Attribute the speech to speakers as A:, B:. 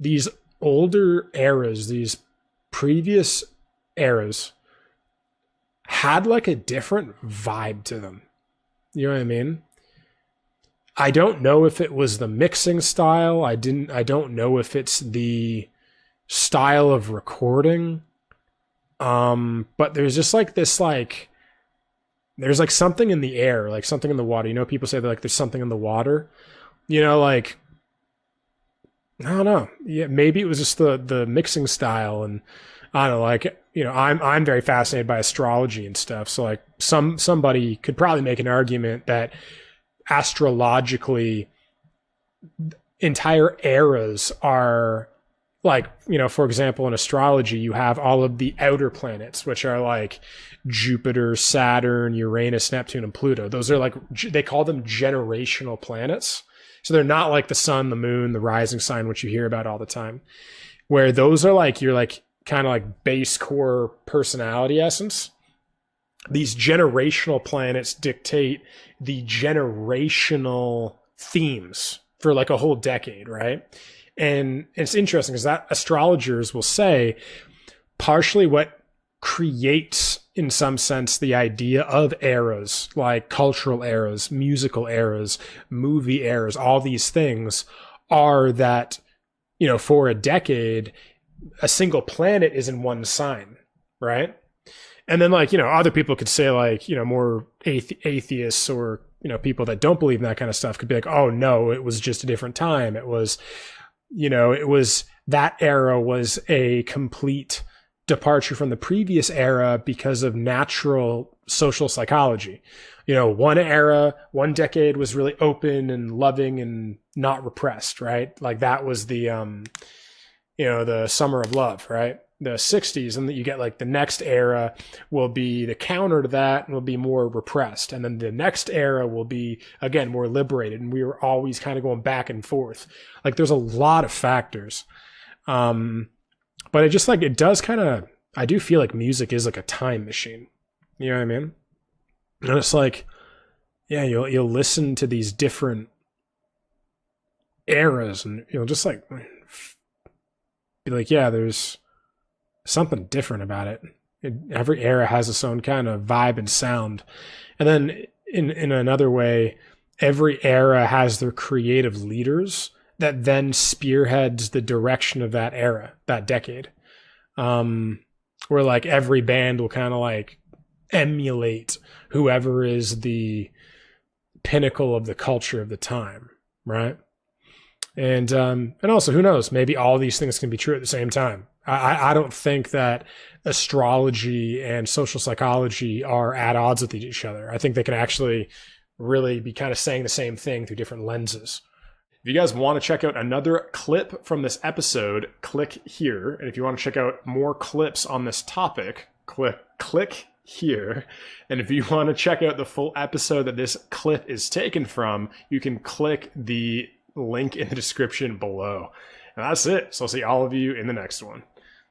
A: these older eras, these previous eras had like a different vibe to them. You know what I mean? I don't know if it was the mixing style. I don't know if it's the style of recording. But there's just like this, like, there's like something in the air, like something in the water. You know, people say that like there's something in the water, you know, like, I don't know. Yeah, maybe it was just the mixing style, and I don't know, like, you know, I'm very fascinated by astrology and stuff. So like somebody could probably make an argument that astrologically entire eras are like, you know, for example, in astrology, you have all of the outer planets, which are like Jupiter, Saturn, Uranus, Neptune, and Pluto. Those are like, they call them generational planets. So they're not like the sun, the moon, the rising sign, which you hear about all the time, where those are like, you're like kind of like base core personality essence. These generational planets dictate the generational themes for like a whole decade, right? And it's interesting because that astrologers will say partially what creates, in some sense, the idea of eras, like cultural eras, musical eras, movie eras, all these things are that, you know, for a decade, a single planet is in one sign, right? And then, like, you know, other people could say, like, you know, more atheists or, you know, people that don't believe in that kind of stuff could be like, oh, no, it was just a different time. It was, you know, it was, that era was a complete departure from the previous era because of natural social psychology. You know, one era, one decade was really open and loving and not repressed, right? Like that was the, you know, the summer of love, right? The 60s, and that you get like the next era will be the counter to that and will be more repressed. And then the next era will be, again, more liberated. And we were always kind of going back and forth. Like there's a lot of factors. But it just like, it does kind of, I do feel like music is like a time machine. You know what I mean? And it's like, yeah, you'll listen to these different eras and you'll just like be like, yeah, there's something different about it. Every era has its own kind of vibe and sound. And then in another way, every era has their creative leaders that then spearheads the direction of that era, that decade. Where like every band will kind of like emulate whoever is the pinnacle of the culture of the time, right? And also, who knows, maybe all these things can be true at the same time. I don't think that astrology and social psychology are at odds with each other. I think they can actually really be kind of saying the same thing through different lenses. If you guys want to check out another clip from this episode, click here. And if you want to check out more clips on this topic, click here. And if you want to check out the full episode that this clip is taken from, you can click the link in the description below. And that's it. So I'll see all of you in the next one.